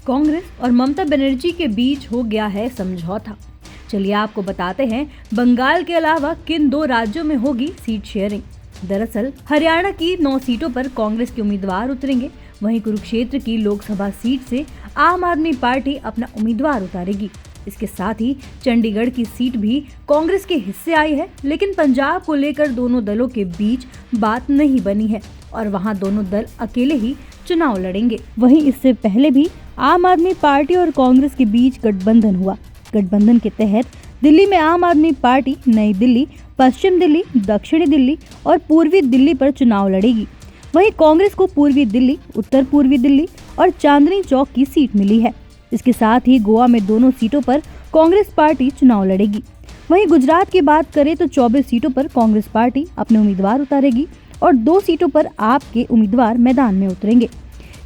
कांग्रेस और ममता बनर्जी के बीच हो गया है समझौता। चलिए आपको बताते हैं बंगाल के अलावा किन 2 राज्यों में होगी सीट शेयरिंग। दरअसल हरियाणा की 9 सीटों पर कांग्रेस के उम्मीदवार उतरेंगे, वहीं कुरुक्षेत्र की लोकसभा सीट से आम आदमी पार्टी अपना उम्मीदवार उतारेगी। इसके साथ ही चंडीगढ़ की सीट भी कांग्रेस के हिस्से आई है, लेकिन पंजाब को लेकर दोनों दलों के बीच बात नहीं बनी है और वहां दोनों दल अकेले ही चुनाव लड़ेंगे। वहीं इससे पहले भी आम आदमी पार्टी और कांग्रेस के बीच गठबंधन हुआ। गठबंधन के तहत दिल्ली में आम आदमी पार्टी नई दिल्ली, पश्चिम दिल्ली, दक्षिणी दिल्ली और पूर्वी दिल्ली पर चुनाव लड़ेगी। वहीं कांग्रेस को पूर्वी दिल्ली, उत्तर पूर्वी दिल्ली और चांदनी चौक की सीट मिली है। इसके साथ ही गोवा में दोनों सीटों पर कांग्रेस पार्टी चुनाव लड़ेगी। वहीं गुजरात की बात करें तो 24 सीटों पर कांग्रेस पार्टी अपने उम्मीदवार उतारेगी और 2 सीटों पर आप के उम्मीदवार मैदान में उतरेंगे।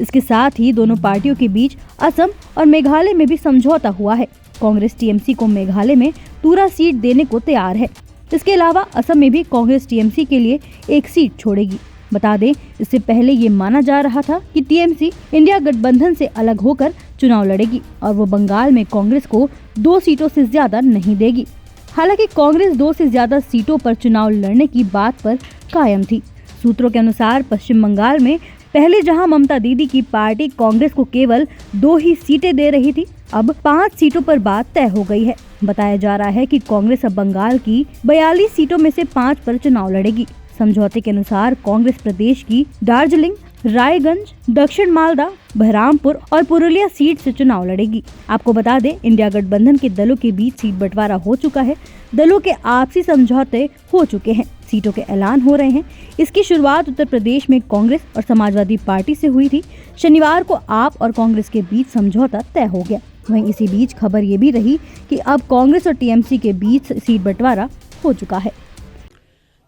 इसके साथ ही दोनों पार्टियों के बीच असम और मेघालय में भी समझौता हुआ है। कांग्रेस टीएमसी को मेघालय में पूरा सीट देने को तैयार है। इसके अलावा असम में भी कांग्रेस टीएमसी के लिए एक सीट छोड़ेगी। बता दें, इससे पहले ये माना जा रहा था कि टीएमसी इंडिया गठबंधन से अलग होकर चुनाव लड़ेगी और वो बंगाल में कांग्रेस को 2 सीटों से ज्यादा नहीं देगी। हालांकि कांग्रेस 2 से ज्यादा सीटों पर चुनाव लड़ने की बात पर कायम थी। सूत्रों के अनुसार पश्चिम बंगाल में पहले जहां ममता दीदी की पार्टी कांग्रेस को केवल 2 ही सीटें दे रही थी, अब 5 सीटों पर बात तय हो गई है। बताया जा रहा है कि कांग्रेस अब बंगाल की 42 सीटों में से 5 पर चुनाव लड़ेगी। समझौते के अनुसार कांग्रेस प्रदेश की दार्जिलिंग, रायगंज, दक्षिण मालदा, बहरामपुर और पुरुलिया सीट से चुनाव लड़ेगी। आपको बता दें, इंडिया गठबंधन के दलों के बीच सीट बंटवारा हो चुका है। दलों के आपसी समझौते हो चुके हैं, सीटों के ऐलान हो रहे हैं। इसकी शुरुआत उत्तर प्रदेश में कांग्रेस और समाजवादी पार्टी से हुई थी। शनिवार को आप और कांग्रेस के बीच समझौता तय हो गया। वहीं इसी बीच खबर ये भी रही कि अब कांग्रेस और टीएमसी के बीच सीट बंटवारा हो चुका है।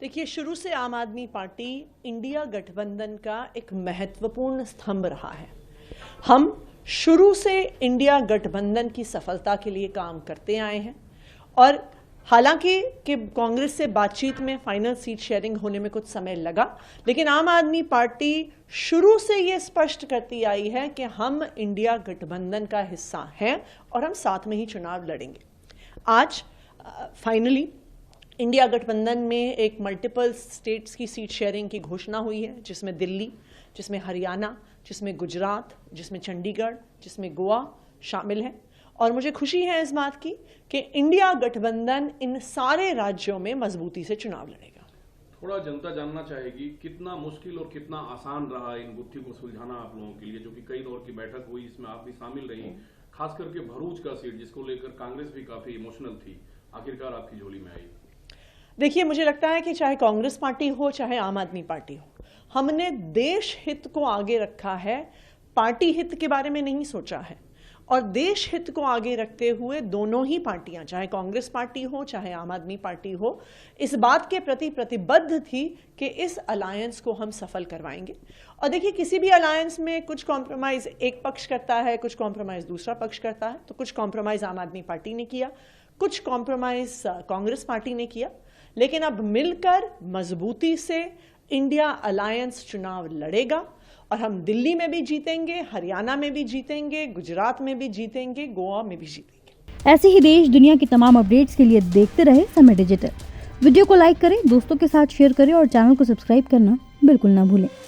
देखिए, शुरू से आम आदमी पार्टी इंडिया गठबंधन का एक महत्वपूर्ण स्तंभ रहा है। हम शुरू से इंडिया गठबंधन की सफलता के लिए काम करते आए हैं और हालांकि कि कांग्रेस से बातचीत में फाइनल सीट शेयरिंग होने में कुछ समय लगा, लेकिन आम आदमी पार्टी शुरू से ये स्पष्ट करती आई है कि हम इंडिया गठबंधन का हिस्सा हैं और हम साथ में ही चुनाव लड़ेंगे। आज फाइनली इंडिया गठबंधन में एक मल्टीपल स्टेट्स की सीट शेयरिंग की घोषणा हुई है, जिसमें दिल्ली, जिसमें हरियाणा, जिसमें गुजरात, जिसमें चंडीगढ़, जिसमें गोवा शामिल है। और मुझे खुशी है इस बात की कि इंडिया गठबंधन इन सारे राज्यों में मजबूती से चुनाव लड़ेगा। थोड़ा जनता जानना चाहेगी कितना मुश्किल और कितना आसान रहा इन गुत्थी को सुलझाना आप लोगों के लिए, जो कि कई दौर की बैठक हुई, इसमें आप भी शामिल रही, खास करके भरूच का सीट जिसको लेकर कांग्रेस भी काफी इमोशनल थी, आखिरकार आपकी झोली में आई। देखिए, मुझे लगता है कि चाहे कांग्रेस पार्टी हो चाहे आम आदमी पार्टी हो, हमने देश हित को आगे रखा है, पार्टी हित के बारे में नहीं सोचा है। और देश हित को आगे रखते हुए दोनों ही पार्टियां, चाहे कांग्रेस पार्टी हो चाहे आम आदमी पार्टी हो, इस बात के प्रति प्रतिबद्ध थी कि इस अलायंस को हम सफल करवाएंगे। और देखिए, किसी भी अलायंस में कुछ कॉम्प्रोमाइज एक पक्ष करता है, कुछ कॉम्प्रोमाइज दूसरा पक्ष करता है। तो कुछ कॉम्प्रोमाइज आम आदमी पार्टी ने किया, कुछ कॉम्प्रोमाइज कांग्रेस पार्टी ने किया, लेकिन अब मिलकर मजबूती से इंडिया अलायंस चुनाव लड़ेगा और हम दिल्ली में भी जीतेंगे, हरियाणा में भी जीतेंगे, गुजरात में भी जीतेंगे, गोवा में भी जीतेंगे। ऐसे ही देश दुनिया की तमाम अपडेट्स के लिए देखते रहे समय डिजिटल। वीडियो को लाइक करें, दोस्तों के साथ शेयर करें और चैनल को सब्सक्राइब करना बिल्कुल ना भूलें।